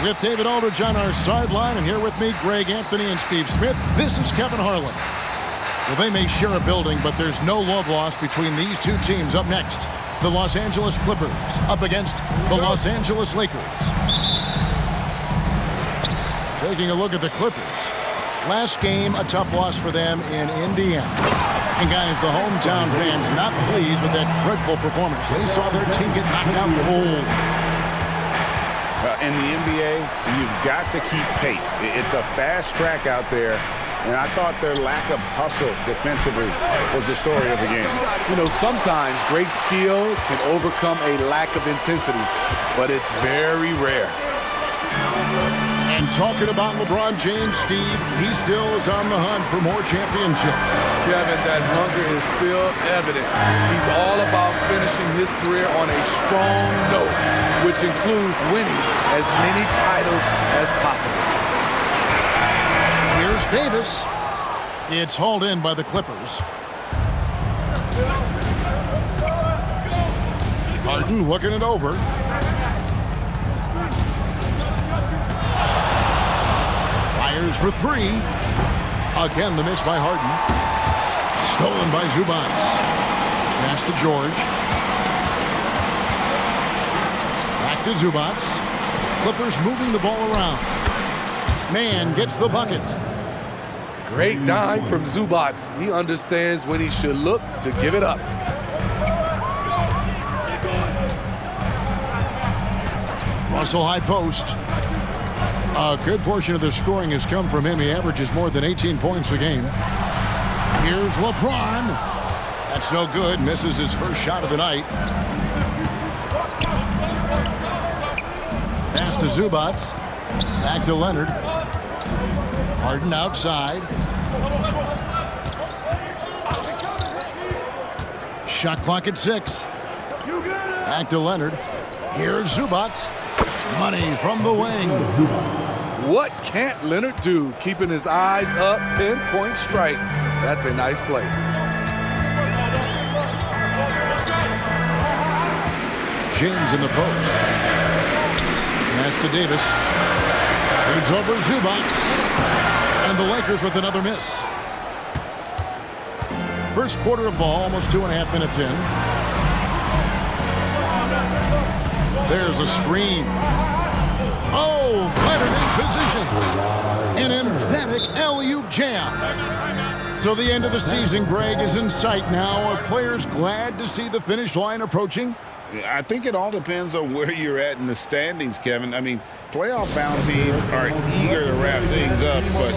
With David Aldridge on our sideline, and here with me, Greg Anthony and Steve Smith. This is Kevin Harlan. Well, they may share a building, but there's no love lost between these two teams. Up next, the Los Angeles Clippers up against the Los Angeles Lakers. Taking a look at the Clippers. Last game, a tough loss for them in Indiana. And guys, the hometown fans not pleased with that dreadful performance. They saw their team get knocked out cold. In the NBA, you've got to keep pace. It's a fast track out there, and I thought their lack of hustle defensively was the story of the game. You know, sometimes great skill can overcome a lack of intensity, but it's very rare. And talking about LeBron James, Steve, he still is on the hunt for more championships. Kevin, that hunger is still evident. He's all about finishing his career on a strong note, which includes winning as many titles as possible. Here's Davis. It's hauled in by the Clippers. Harden looking it over. Fires for three. Again, the miss by Harden. Stolen by Zubac. Pass to George. Back to Zubac. Clippers moving the ball around. Man gets the bucket. Great dime from Zubac. He understands when he should look to give it up. Russell high post. A good portion of the scoring has come from him. He averages more than 18 points a game. Here's LeBron. That's no good. Misses his first shot of the night. Pass to Zubac. Back to Leonard. Harden outside. Shot clock at 6. Back to Leonard. Here's Zubac. Money from the wing. What can't Leonard do? Keeping his eyes up, pinpoint strike. That's a nice play. James in the post. Pass to Davis. Shoots over Zubac. And the Lakers with another miss. First quarter of ball, almost 2.5 minutes in. There's a screen. Oh, Leonard in position. An emphatic alley-oop jam. So the end of the season, Greg, is in sight now. Are players glad to see the finish line approaching? I think it all depends on where you're at in the standings, Kevin. I mean, playoff-bound teams are eager to wrap things up, but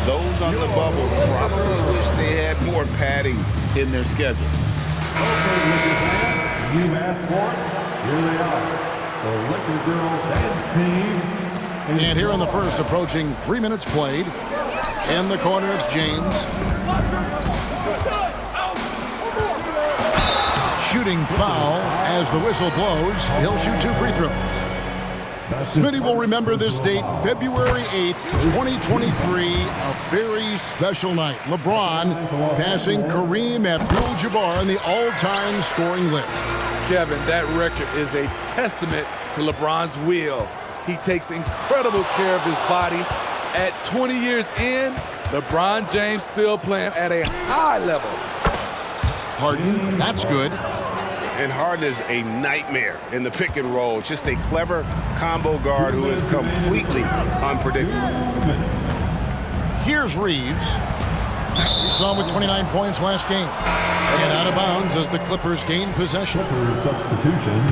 those on the bubble probably wish they had more padding in their schedule. You asked for it. Here they are. The Liquor Girl Dance Team. And here in the first, approaching 3 minutes played. In the corner, it's James. Shooting foul as the whistle blows. He'll shoot 2 free throws. Smitty will remember this date, February 8th, 2023, a very special night. LeBron passing Kareem Abdul-Jabbar on the all-time scoring list. Kevin, that record is a testament to LeBron's will. He takes incredible care of his body. At 20 years in, LeBron James still playing at a high level. Harden, that's good. And Harden is a nightmare in the pick and roll. Just a clever combo guard who is completely unpredictable. Here's Reeves. We saw him with 29 points last game. And out of bounds as the Clippers gain possession. Substitution,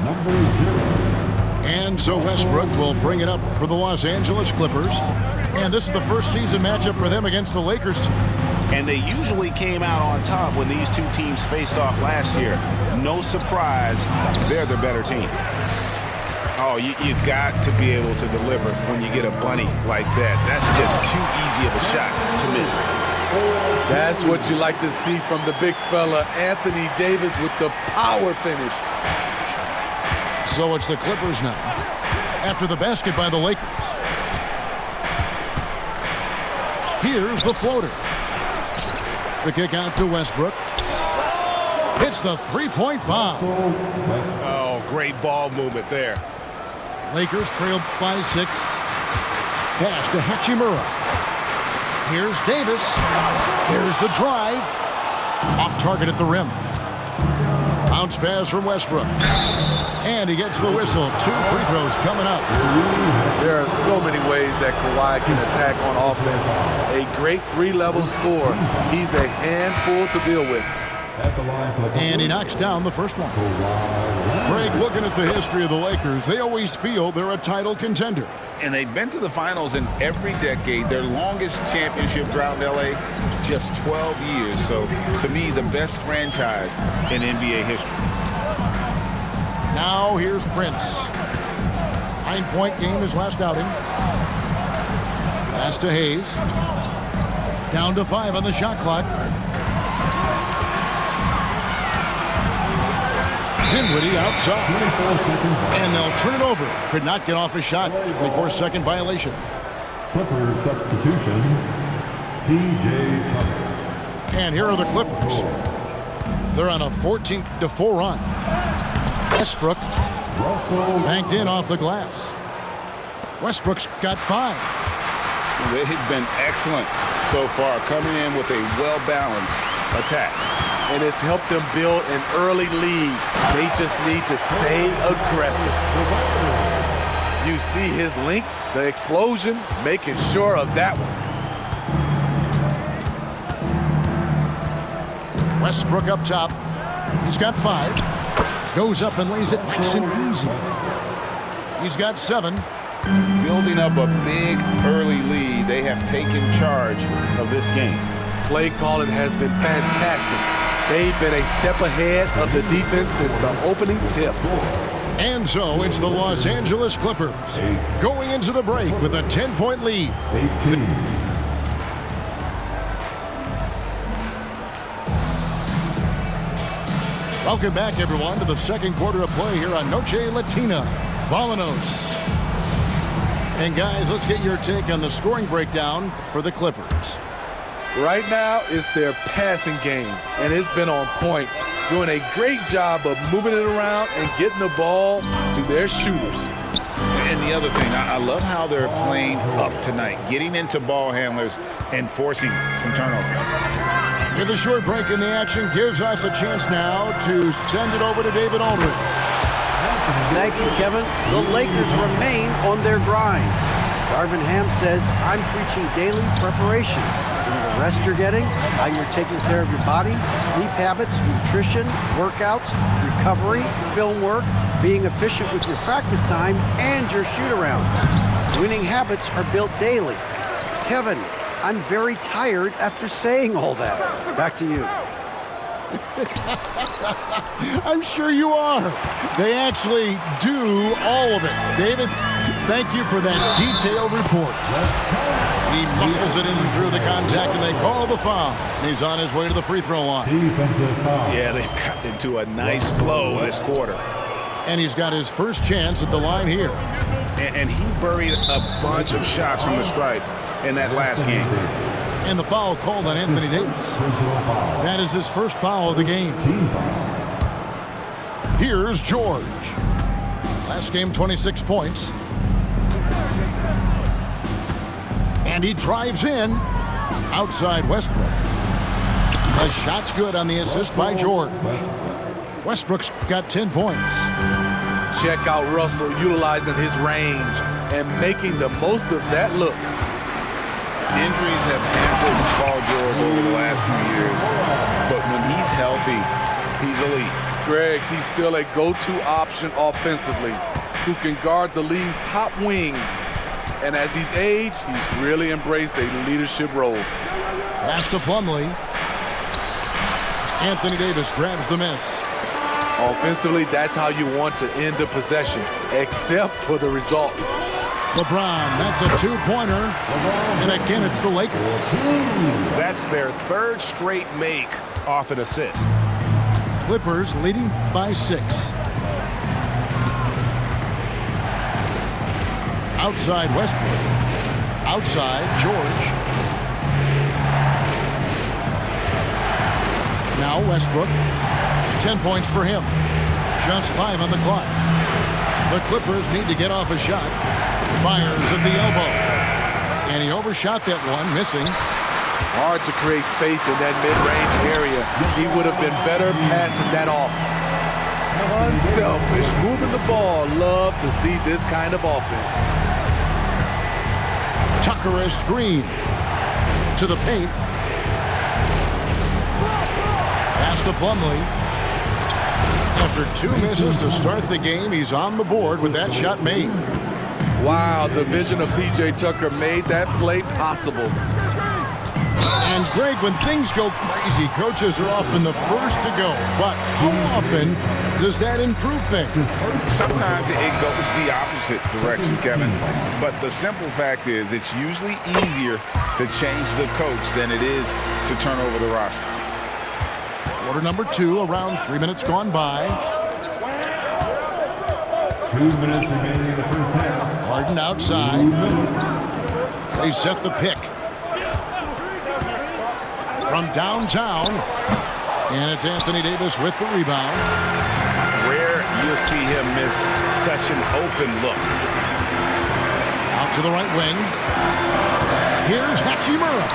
number 0. And so Westbrook will bring it up for the Los Angeles Clippers. And this is the first season matchup for them against the Lakers team. And they usually came out on top when these two teams faced off last year. No surprise, they're the better team. Oh, you've got to be able to deliver when you get a bunny like that. That's just too easy of a shot to miss. That's what you like to see from the big fella, Anthony Davis, with the power finish. So it's the Clippers now, after the basket by the Lakers. Here's the floater. The kick out to Westbrook. It's the three-point bomb. Oh, great ball movement there. Lakers trail by 6. Pass to Hachimura. Here's Davis. Here's the drive. Off target at the rim. Bounce pass from Westbrook. And he gets the whistle. 2 free throws coming up. There are so many ways that Kawhi can attack on offense. A great 3-level scorer. He's a handful to deal with. And he knocks down the first one. Greg, looking at the history of the Lakers, they always feel they're a title contender. And they've been to the finals in every decade. Their longest championship drought in L.A., just 12 years. So, to me, the best franchise in NBA history. Now here's Prince. 9-point game his last outing. Pass to Hayes. Down to 5 on the shot clock. Dinwiddie outside. And they'll turn it over. Could not get off a shot. 24-second violation. Clippers substitution, P.J. Tucker. And here are the Clippers. They're on a 14-4 run. Westbrook banked in off the glass. Westbrook's got 5. They've been excellent so far, coming in with a well-balanced attack. And it's helped them build an early lead. They just need to stay aggressive. You see his length, the explosion, making sure of that one. Westbrook up top. He's got 5. Goes up and lays it nice and easy. He's got 7. Building up a big early lead, they have taken charge of this game. Play calling has been fantastic. They've been a step ahead of the defense since the opening tip. And so it's the Los Angeles Clippers going into the break with a 10-point lead. 18. Welcome back, everyone, to the second quarter of play here on Noche Latina. Vamanos. And guys, let's get your take on the scoring breakdown for the Clippers. Right now, it's their passing game, and it's been on point, doing a great job of moving it around and getting the ball to their shooters. And the other thing, I love how they're playing up tonight, getting into ball handlers and forcing some turnovers. With a short break in the action, gives us a chance now to send it over to David Aldridge. Thank you, Kevin. The Lakers remain on their grind. Darvin Ham says, I'm preaching daily preparation. The rest you're getting, how you're taking care of your body, sleep habits, nutrition, workouts, recovery, film work, being efficient with your practice time, and your shoot-arounds. Winning habits are built daily. Kevin, I'm very tired after saying all that. Back to you. I'm sure you are. They actually do all of it. David, thank you for that detailed report. He muscles it in through the contact, and they call the foul. And he's on his way to the free throw line. Defensive foul. Yeah, they've gotten into a nice flow this quarter. And he's got his first chance at the line here. And he buried a bunch of shots from the stripe in that last game. And the foul called on Anthony Davis. That is his first foul of the game. Here's George. Last game, 26 points. And he drives in. Outside Westbrook. The shot's good on the assist by George. Westbrook's got 10 points. Check out Russell utilizing his range and making the most of that look. Injuries have hampered Paul George over the last few years, but when he's healthy, he's elite. Greg, he's still a go-to option offensively who can guard the league's top wings. And as he's aged, he's really embraced a leadership role. Pass to Plumlee. Anthony Davis grabs the miss. Offensively, that's how you want to end the possession, except for the result. LeBron, that's a two-pointer. And again, it's the Lakers. That's their third straight make off an assist. Clippers leading by 6. Outside Westbrook. Outside George. Now Westbrook. 10 points for him. Just 5 on the clock. The Clippers need to get off a shot. Fires at the elbow. And he overshot that one, missing. Hard to create space in that mid-range area. He would have been better passing that off. Unselfish, moving the ball. Love to see this kind of offense. Tucker a screen to the paint. Pass to Plumlee. After 2 misses to start the game, he's on the board with that shot made. Wow, the vision of P.J. Tucker made that play possible. And Greg, when things go crazy, coaches are often the first to go. But how often does that improve things? Sometimes it goes the opposite direction, Kevin. But the simple fact is it's usually easier to change the coach than it is to turn over the roster. Quarter number 2, around 3 minutes gone by. 2 minutes remaining in the first half. Harden outside. They set the pick. From downtown. And it's Anthony Davis with the rebound. Rare you'll see him miss such an open look. Out to the right wing. Here's Hachimura.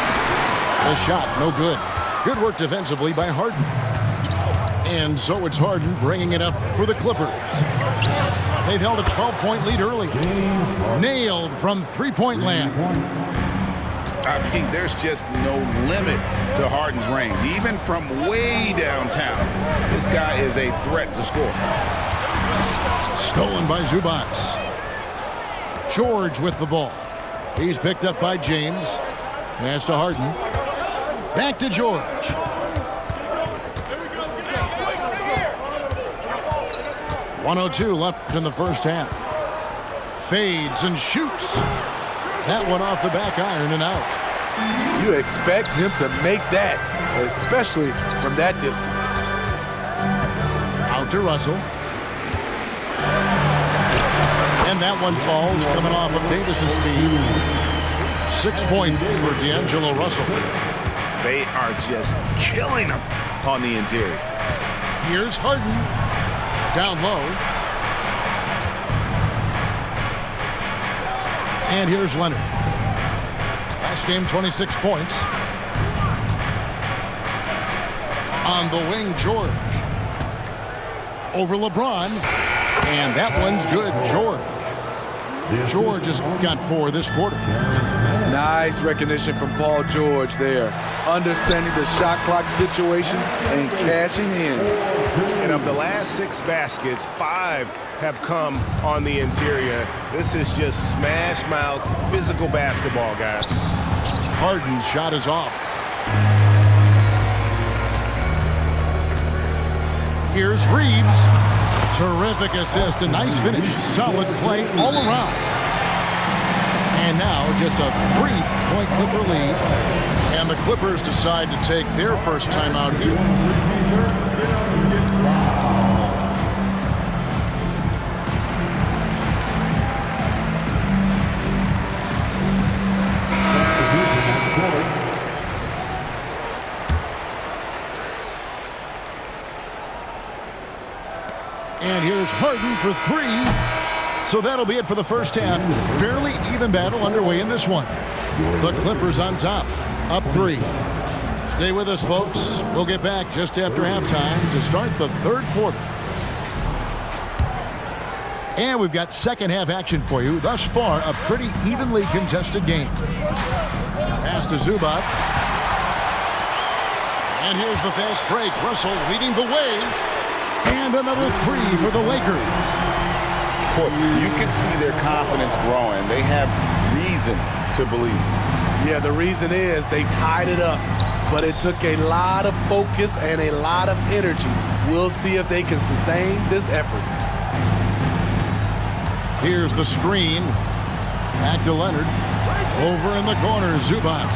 The shot, no good. Good work defensively by Harden. And so it's Harden bringing it up for the Clippers. They've held a 12-point lead early. Nailed from three-point land. I mean, there's just no limit to Harden's range. Even from way downtown, this guy is a threat to score. Stolen by Zubac. George with the ball. He's picked up by James. Pass to Harden. Back to George. .102 left in the first half. Fades and shoots. That one off the back iron and out. You expect him to make that, especially from that distance. Out to Russell. And that one falls coming off of Davis's feed. 6 points for D'Angelo Russell. They are just killing him on the interior. Here's Harden. Down low. And here's Leonard. Last game, 26 points. On the wing, George. Over LeBron. And that one's good, George. George has got 4 this quarter. Nice recognition from Paul George there. Understanding the shot clock situation and cashing in. And of the last 6 baskets, 5 have come on the interior. This is just smash mouth physical basketball, guys. Harden's shot is off. Here's Reeves. Terrific assist, a nice finish. Solid play all around. And now just a 3-point Clipper lead. And the Clippers decide to take their first timeout here. And here's Harden for 3. So that'll be it for the first half. Fairly even battle underway in this one. The Clippers on top, up 3. Stay with us, folks. We'll get back just after halftime to start the third quarter. And we've got second half action for you. Thus far, a pretty evenly contested game. Pass to Zubac. And here's the fast break. Russell leading the way. And another 3 for the Lakers. Boy, you can see their confidence growing. They have reason to believe. Yeah, the reason is they tied it up, but it took a lot of focus and a lot of energy. We'll see if they can sustain this effort. Here's the screen. Back to Leonard. Over in the corner, Zubac.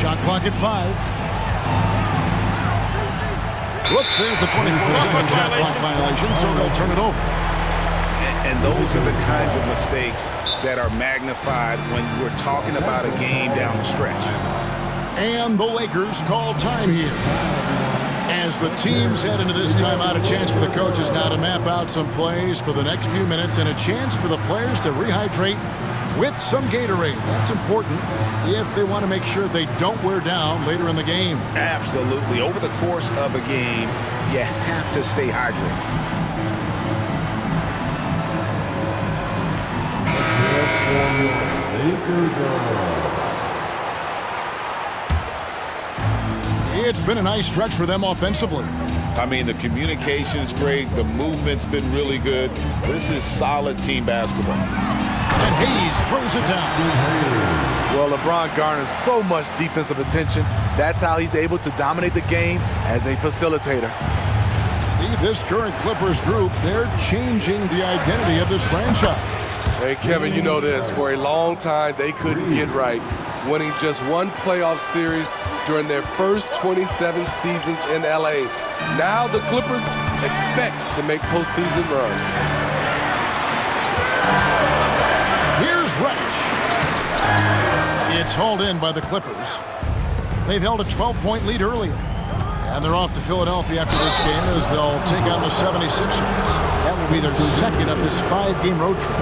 Shot clock at 5. Whoops, there's the 24-second shot clock violation, so they'll turn it over. And those are the kinds of mistakes that are magnified when we're talking about a game down the stretch. And the Lakers call time here as as the teams head into this timeout, a chance for the coaches now to map out some plays for the next few minutes and a chance for the players to rehydrate with some Gatorade. That's important if they want to make sure they don't wear down later in the game. Absolutely. Over the course of a game, you have to stay hydrated. It's been a nice stretch for them offensively. I mean, the communication's great. The movement's been really good. This is solid team basketball. And Hayes throws it down. Well, LeBron garners so much defensive attention. That's how he's able to dominate the game as a facilitator. Steve, this current Clippers group, they're changing the identity of this franchise. Hey, Kevin, you know this. For a long time, they couldn't get right, winning just one playoff series during their first 27 seasons in L.A. Now the Clippers expect to make postseason runs. Here's Reddish. It's hauled in by the Clippers. They've held a 12-point lead earlier. And they're off to Philadelphia after this game as they'll take on the 76ers. That will be their second of this 5-game road trip.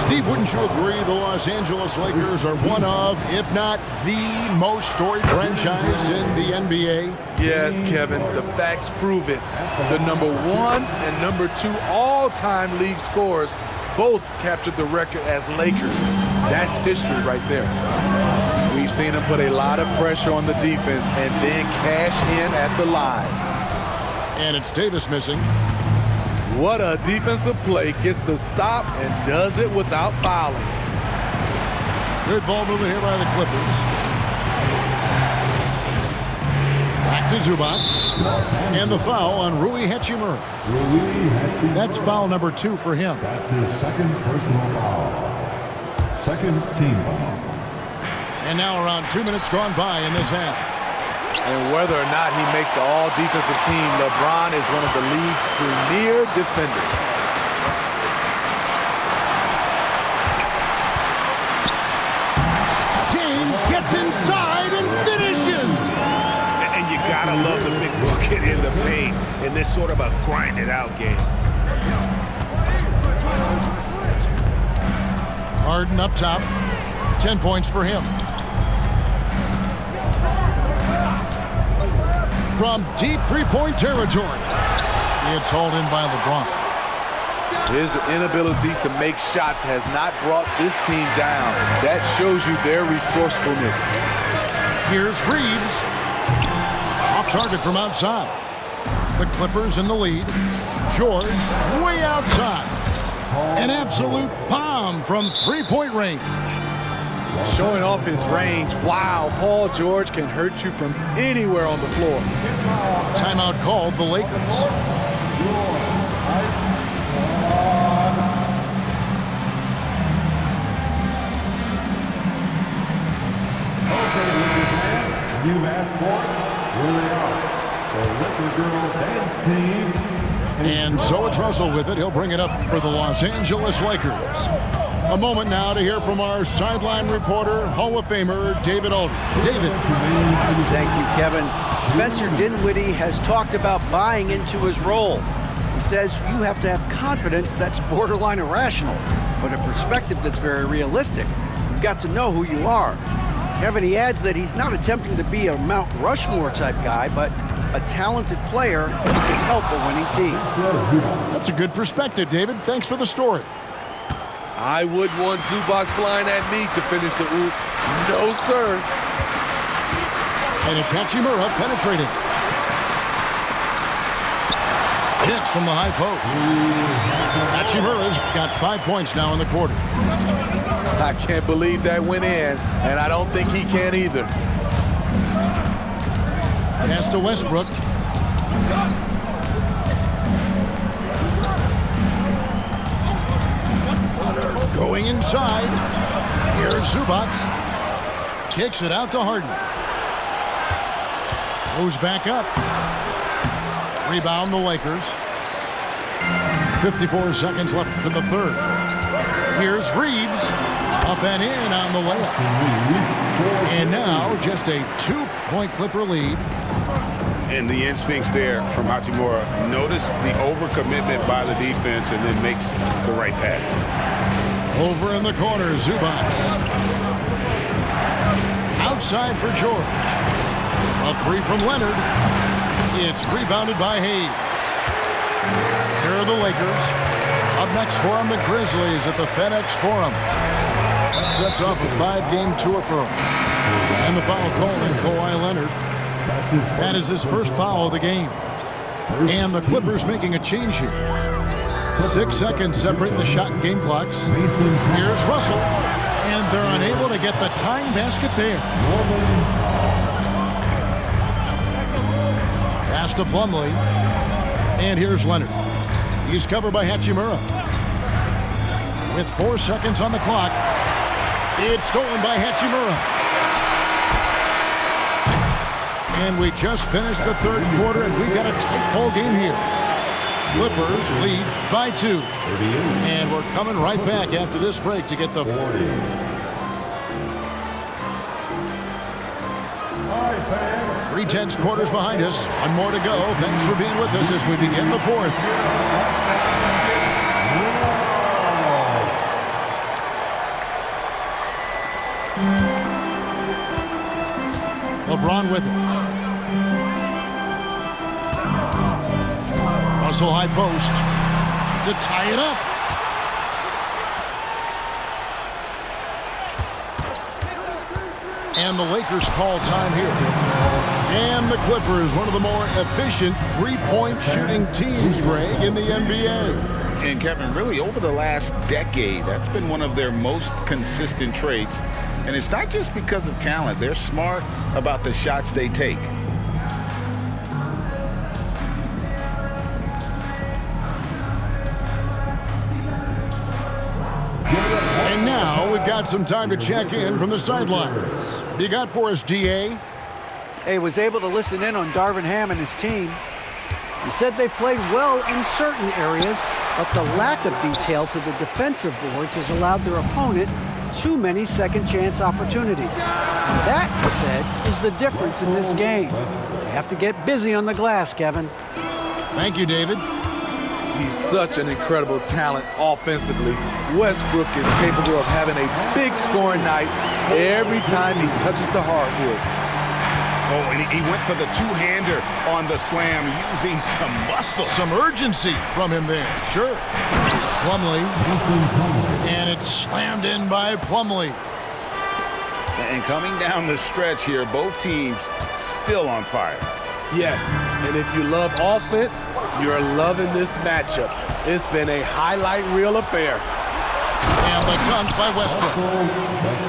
Steve, wouldn't you agree the Los Angeles Lakers are one of, if not the most storied franchise in the NBA? Yes, Kevin, the facts prove it. The number 1 and number 2 all-time league scorers both captured the record as Lakers. That's history right there. We've seen him put a lot of pressure on the defense and then cash in at the line. And it's Davis missing. What a defensive play. Gets the stop and does it without fouling. Good ball movement here by the Clippers. Back to Zubac. And the foul on Rui Hachimura. That's foul number 2 for him. That's his second personal foul. Second team foul. And now around 2 minutes gone by in this half. And whether or not he makes the all-defensive team, LeBron is one of the league's premier defenders. James gets inside and finishes. And you gotta love the big bucket in the paint in this sort of a grinded-out game. Harden up top. 10 points for him. From deep three-point territory. It's hauled in by LeBron. His inability to make shots has not brought this team down. That shows you their resourcefulness. Here's Reeves. Off target from outside. The Clippers in the lead. George way outside. An absolute bomb from three-point range. Showing off his range. Wow, Paul George can hurt you from anywhere on the floor. Timeout called the Lakers. Okay, Lakers fans, you've asked for it. Here they are. The Laker Girl Dance Team. And so it's Russell with it. He'll bring it up for the Los Angeles Lakers. A moment now to hear from our sideline reporter, Hall of Famer David Aldridge. David. Thank you, Kevin. Spencer Dinwiddie has talked about buying into his role. He says you have to have confidence that's borderline irrational, but a perspective that's very realistic. You've got to know who you are. Kevin, he adds that he's not attempting to be a Mount Rushmore type guy, but a talented player who can help a winning team. That's a good perspective, David. Thanks for the story. I wouldn't want Zubac flying at me to finish the oop. No, sir. And it's Hachimura penetrating. Hits from the high post. Hachimura's got 5 points now in the quarter. I can't believe that went in, and I don't think he can either. Pass to Westbrook. Going inside. Here's Zubac. Kicks it out to Harden. Goes back up. Rebound the Lakers. 54 seconds left in the third. Here's Reeves. Up and in on the layup. And now just a 2-point Clipper lead. And the instincts there from Hachimura. Notice the overcommitment by the defense and then makes the right pass. Over in the corner, Zubac. Outside for George. A three from Leonard. It's rebounded by Hayes. Here are the Lakers. Up next for them, the Grizzlies at the FedEx Forum. That sets off a 5-game tour for them. And the foul called on Kawhi Leonard. That is his first foul of the game. And the Clippers making a change here. 6 seconds separating the shot and game clocks. Here's Russell. And they're unable to get the tying basket there. Pass to Plumlee. And here's Leonard. He's covered by Hachimura. With 4 seconds on the clock. It's stolen by Hachimura. And we just finished the third quarter, and we've got a tight ball game here. Clippers lead by 2. And we're coming right back after this break to get the... All right, fans. 3/10 quarters behind us. One more to go. Thanks for being with us as we begin the fourth. LeBron with it. Russell high post to tie it up. And the Lakers call time here. And the Clippers, one of the more efficient three-point shooting teams, Greg, in the NBA. And Kevin, really over the last decade, that's been one of their most consistent traits. And it's not just because of talent. They're smart about the shots they take. And now we've got some time to check in from the sidelines. You got for us, DA? Hey, was able to listen in on Darvin Ham and his team. He said they've played well in certain areas, but the lack of detail to the defensive boards has allowed their opponent too many second-chance opportunities. And that, he said, is the difference in this game. They have to get busy on the glass, Kevin. Thank you, David. He's such an incredible talent offensively. Westbrook is capable of having a big scoring night every time he touches the hardwood. Oh, and he went for the two-hander on the slam using some muscle. Some urgency from him there. Sure. Plumlee. And it's slammed in by Plumlee. And coming down the stretch here, both teams still on fire. Yes, and if you love offense, you're loving this matchup. It's been a highlight reel affair. And the dunk by Westbrook.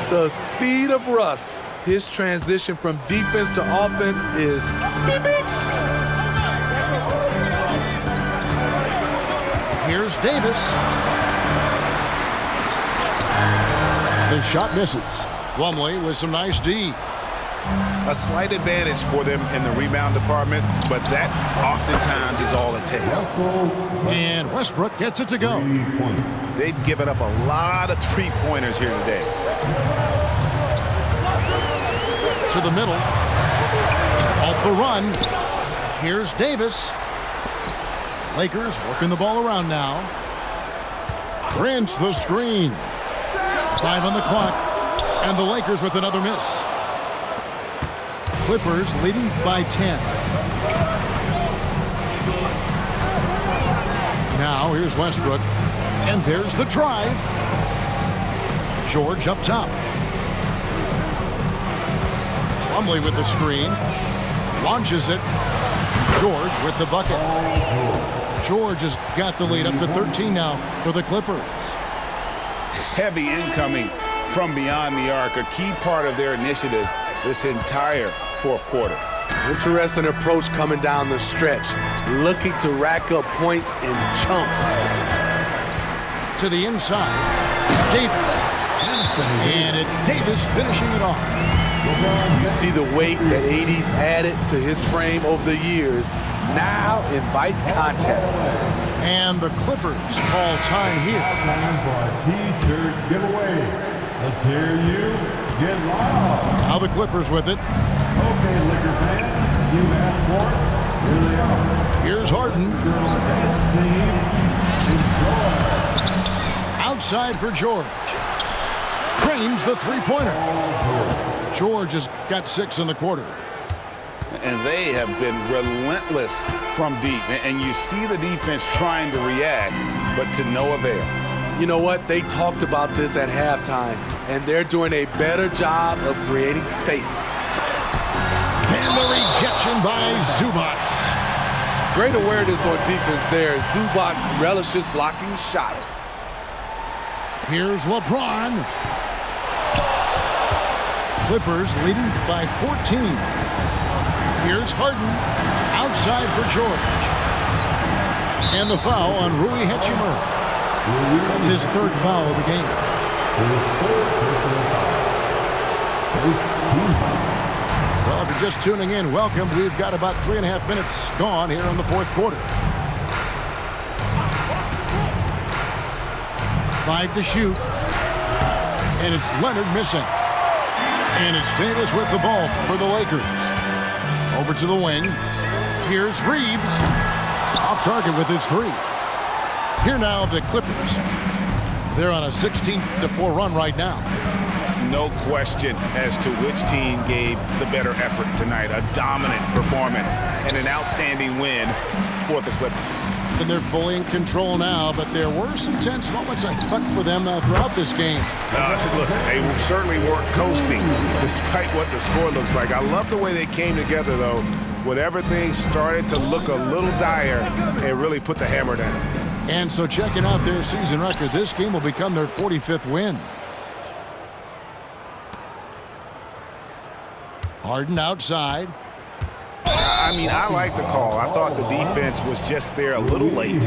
The speed of Russ. His transition from defense to offense is beep, beep. Here's Davis. The shot misses. Plumlee with some nice D. A slight advantage for them in the rebound department, but that oftentimes is all it takes. And Westbrook gets it to go. They've given up a lot of three-pointers here today. To the middle. Off the run. Here's Davis. Lakers working the ball around now. Prince the screen. 5 on the clock. And the Lakers with another miss. Clippers leading by 10. Now here's Westbrook. And there's the drive. George up top. Plumlee with the screen. Launches it. George with the bucket. George has got the lead up to 13 now for the Clippers. Heavy incoming from beyond the arc, a key part of their initiative this entire fourth quarter. Interesting approach coming down the stretch, looking to rack up points in chunks. To the inside, it's Davis. And it's Davis finishing it off. You see the weight that AD's added to his frame over the years. Now invites contact. And the Clippers call time here. Time for a T-shirt giveaway. Let's hear you get loud. Now the Clippers with it. Okay, Liquor fans, you've asked for it, here they are. Here's Harden. Girls dance team, enjoy. Outside for George. Cranes the three-pointer. George has got 6 in the quarter. And they have been relentless from deep. And you see the defense trying to react, but to no avail. You know what? They talked about this at halftime, and they're doing a better job of creating space. And the rejection by Zubac. Great awareness on defense there. Zubac relishes blocking shots. Here's LeBron. Clippers leading by 14. Here's Harden. Outside for George. And the foul on Rui Hachimura. That's his 3rd foul of the game. Well, if you're just tuning in, welcome. We've got about 3.5 minutes gone here in the 4th quarter. 5 to shoot. And it's Leonard missing. And it's Davis with the ball for the Lakers. Over to the wing. Here's Reeves. Off target with his 3. Here now the Clippers. They're on a 16-4 run right now. No question as to which team gave the better effort tonight. A dominant performance and an outstanding win for the Clippers. And they're fully in control now, but there were some tense moments, I thought, for them throughout this game. Listen, they certainly weren't coasting despite what the score looks like. I love the way they came together, though. Whenever things started to look a little dire, they really put the hammer down. And so checking out their season record, this game will become their 45th win. Harden outside. I mean, I like the call. I thought the defense was just there a little late. His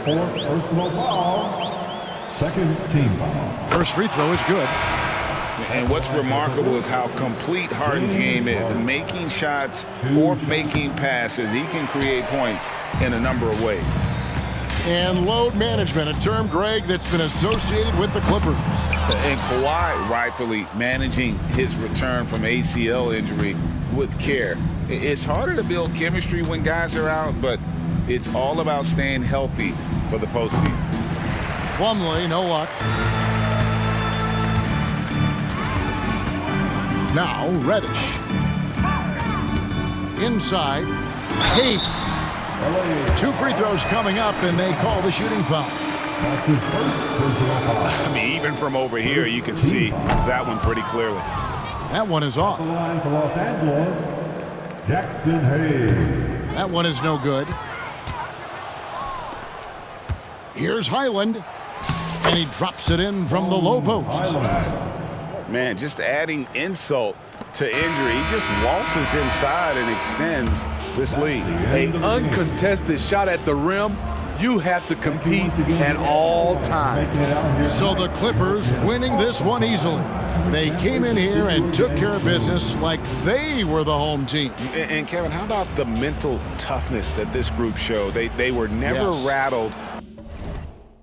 4th personal foul, 2nd team foul. First free throw is good. And what's remarkable is how complete Harden's game is. Making shots or making passes, he can create points in a number of ways. And load management, a term, Greg, that's been associated with the Clippers. And Kawhi rightfully managing his return from ACL injury with care. It's harder to build chemistry when guys are out, but it's all about staying healthy for the postseason. Plumlee, no luck. Now, Reddish. Inside, Hayes. 2 free throws coming up, and they call the shooting foul. That's his 1st personal foul. I mean, even from over here, you can see that one pretty clearly. That one is off. The line for Los Angeles, Jackson Hayes. That one is no good. Here's Highland, and he drops it in from the low post. Man, just adding insult to injury. He just waltzes inside and extends this lead. An uncontested shot at the rim. You have to compete at all times. So the Clippers winning this one easily. They came in here and took care of business like they were the home team. And Kevin, how about the mental toughness that this group showed? They were never rattled